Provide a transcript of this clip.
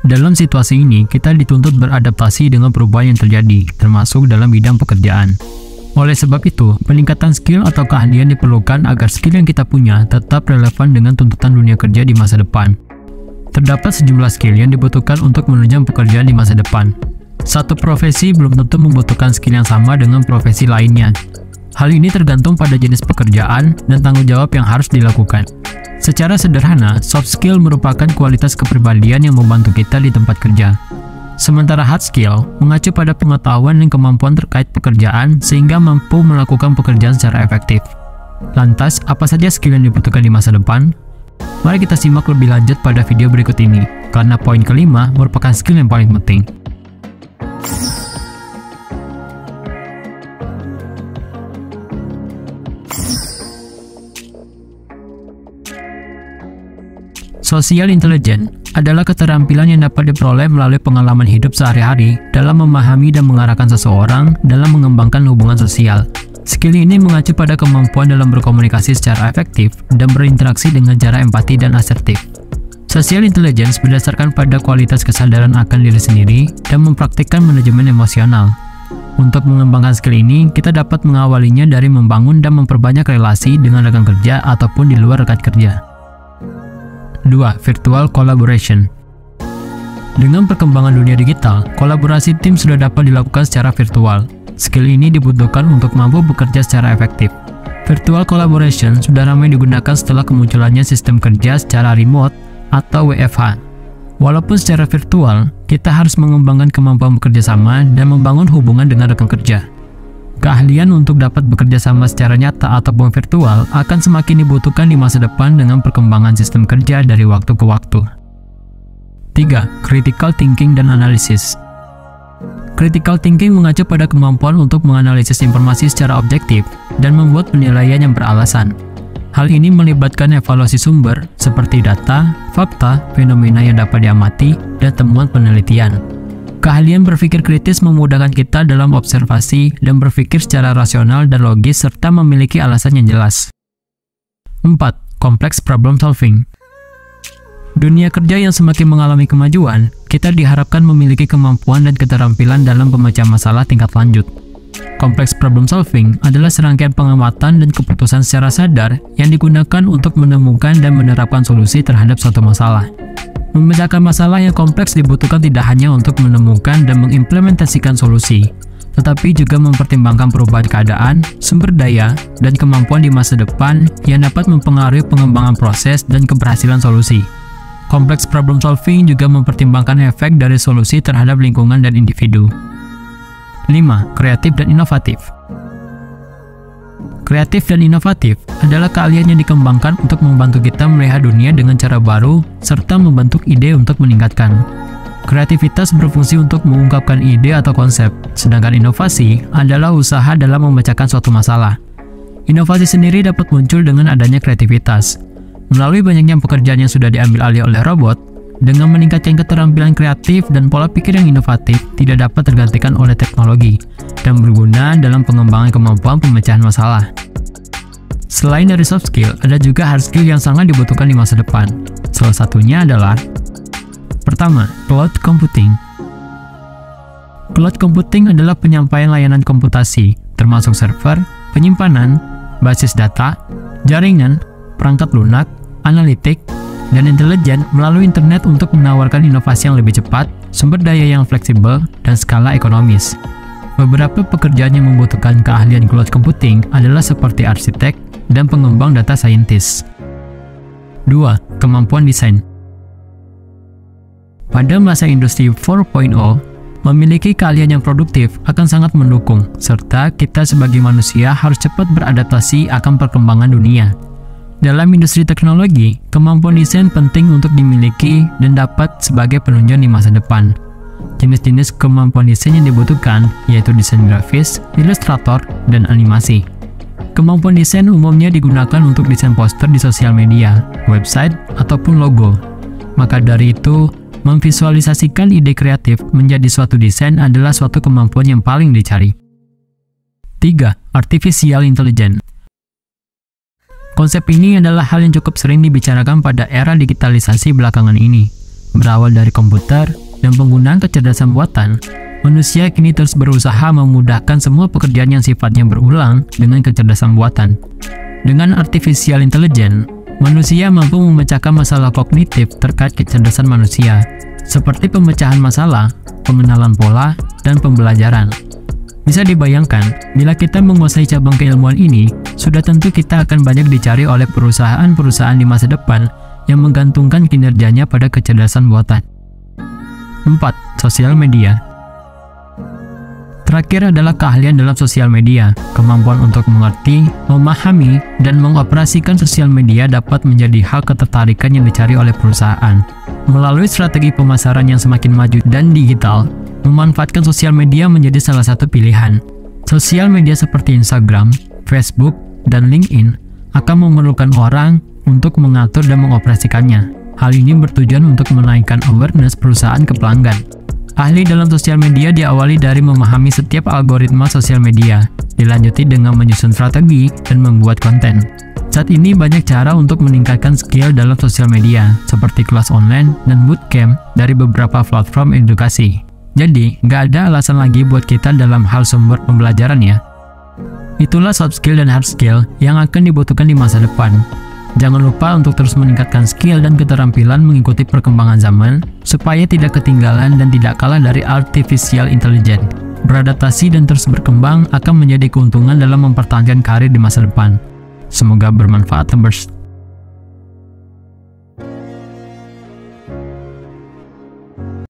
Dalam situasi ini, kita dituntut beradaptasi dengan perubahan yang terjadi, termasuk dalam bidang pekerjaan. Oleh sebab itu, peningkatan skill atau keahlian diperlukan agar skill yang kita punya tetap relevan dengan tuntutan dunia kerja di masa depan. Terdapat sejumlah skill yang dibutuhkan untuk menunjang pekerjaan di masa depan. Satu profesi belum tentu membutuhkan skill yang sama dengan profesi lainnya. Hal ini tergantung pada jenis pekerjaan dan tanggung jawab yang harus dilakukan. Secara sederhana, soft skill merupakan kualitas kepribadian yang membantu kita di tempat kerja. Sementara hard skill mengacu pada pengetahuan dan kemampuan terkait pekerjaan sehingga mampu melakukan pekerjaan secara efektif. Lantas, apa saja skill yang dibutuhkan di masa depan? Mari kita simak lebih lanjut pada video berikut ini, karena poin kelima merupakan skill yang paling penting. Social intelligence adalah keterampilan yang dapat diperoleh melalui pengalaman hidup sehari-hari dalam memahami dan mengarahkan seseorang dalam mengembangkan hubungan sosial. Skill ini mengacu pada kemampuan dalam berkomunikasi secara efektif dan berinteraksi dengan cara empati dan asertif. Social intelligence berdasarkan pada kualitas kesadaran akan diri sendiri dan mempraktikkan manajemen emosional. Untuk mengembangkan skill ini, kita dapat mengawalinya dari membangun dan memperbanyak relasi dengan rekan kerja ataupun di luar rekan kerja. 2. Virtual collaboration. Dengan perkembangan dunia digital, kolaborasi tim sudah dapat dilakukan secara virtual. Skill ini dibutuhkan untuk mampu bekerja secara efektif. Virtual collaboration sudah ramai digunakan setelah kemunculannya sistem kerja secara remote atau WFH. Walaupun secara virtual, kita harus mengembangkan kemampuan bekerja sama dan membangun hubungan dengan rekan kerja. Keahlian untuk dapat bekerja sama secara nyata ataupun virtual akan semakin dibutuhkan di masa depan dengan perkembangan sistem kerja dari waktu ke waktu. 3. Critical thinking dan analisis. Critical thinking mengacu pada kemampuan untuk menganalisis informasi secara objektif dan membuat penilaian yang beralasan. Hal ini melibatkan evaluasi sumber seperti data, fakta, fenomena yang dapat diamati, dan temuan penelitian. Keahlian berpikir kritis memudahkan kita dalam observasi dan berpikir secara rasional dan logis serta memiliki alasan yang jelas. 4. Complex problem solving. Dunia kerja yang semakin mengalami kemajuan, kita diharapkan memiliki kemampuan dan keterampilan dalam pemecahan masalah tingkat lanjut. Complex problem solving adalah serangkaian pengamatan dan keputusan secara sadar yang digunakan untuk menemukan dan menerapkan solusi terhadap suatu masalah. Memecahkan masalah yang kompleks dibutuhkan tidak hanya untuk menemukan dan mengimplementasikan solusi, tetapi juga mempertimbangkan perubahan keadaan, sumber daya, dan kemampuan di masa depan yang dapat mempengaruhi pengembangan proses dan keberhasilan solusi. Complex problem solving juga mempertimbangkan efek dari solusi terhadap lingkungan dan individu. 5. Kreatif dan inovatif. Kreatif dan inovatif adalah keahlian yang dikembangkan untuk membantu kita melihat dunia dengan cara baru serta membentuk ide untuk meningkatkan. Kreativitas berfungsi untuk mengungkapkan ide atau konsep, sedangkan inovasi adalah usaha dalam memecahkan suatu masalah. Inovasi sendiri dapat muncul dengan adanya kreativitas. Melalui banyaknya pekerjaan yang sudah diambil alih oleh robot, dengan meningkatkan keterampilan kreatif dan pola pikir yang inovatif tidak dapat tergantikan oleh teknologi dan berguna dalam pengembangan kemampuan pemecahan masalah. Selain dari soft skill, ada juga hard skill yang sangat dibutuhkan di masa depan. Salah satunya adalah: pertama, cloud computing. Cloud computing adalah penyampaian layanan komputasi, termasuk server, penyimpanan, basis data, jaringan, perangkat lunak, analitik, dan intelijen melalui internet untuk menawarkan inovasi yang lebih cepat, sumber daya yang fleksibel, dan skala ekonomis. Beberapa pekerjaan yang membutuhkan keahlian cloud computing adalah seperti arsitek dan pengembang data scientist. 2. Kemampuan desain. Pada masa industri 4.0, memiliki keahlian yang produktif akan sangat mendukung, serta kita sebagai manusia harus cepat beradaptasi akan perkembangan dunia. Dalam industri teknologi, kemampuan desain penting untuk dimiliki dan dapat sebagai penunjang di masa depan. Jenis-jenis kemampuan desain yang dibutuhkan yaitu desain grafis, ilustrator, dan animasi. Kemampuan desain umumnya digunakan untuk desain poster di sosial media, website, ataupun logo. Maka dari itu, memvisualisasikan ide kreatif menjadi suatu desain adalah suatu kemampuan yang paling dicari. 3. Artificial Intelligence. Konsep ini adalah hal yang cukup sering dibicarakan pada era digitalisasi belakangan ini. Berawal dari komputer dan penggunaan kecerdasan buatan, manusia kini terus berusaha memudahkan semua pekerjaan yang sifatnya berulang dengan kecerdasan buatan. Dengan artificial intelligence, manusia mampu memecahkan masalah kognitif terkait kecerdasan manusia, seperti pemecahan masalah, pengenalan pola, dan pembelajaran. Bisa dibayangkan, bila kita menguasai cabang keilmuan ini, sudah tentu kita akan banyak dicari oleh perusahaan-perusahaan di masa depan yang menggantungkan kinerjanya pada kecerdasan buatan. 4. Sosial media. Terakhir adalah keahlian dalam sosial media. Kemampuan untuk mengerti, memahami, dan mengoperasikan sosial media dapat menjadi hal ketertarikan yang dicari oleh perusahaan. Melalui strategi pemasaran yang semakin maju dan digital, memanfaatkan sosial media menjadi salah satu pilihan. Sosial media seperti Instagram, Facebook, dan LinkedIn akan memerlukan orang untuk mengatur dan mengoperasikannya. Hal ini bertujuan untuk menaikkan awareness perusahaan ke pelanggan. Ahli dalam sosial media diawali dari memahami setiap algoritma sosial media, dilanjuti dengan menyusun strategi dan membuat konten. Saat ini banyak cara untuk meningkatkan skill dalam sosial media, seperti kelas online dan bootcamp dari beberapa platform edukasi. Jadi, nggak ada alasan lagi buat kita dalam hal sumber pembelajaran ya. Itulah soft skill dan hard skill yang akan dibutuhkan di masa depan. Jangan lupa untuk terus meningkatkan skill dan keterampilan mengikuti perkembangan zaman, supaya tidak ketinggalan dan tidak kalah dari artificial intelligence. Beradaptasi dan terus berkembang akan menjadi keuntungan dalam mempertahankan karir di masa depan. Semoga bermanfaat, Numbers.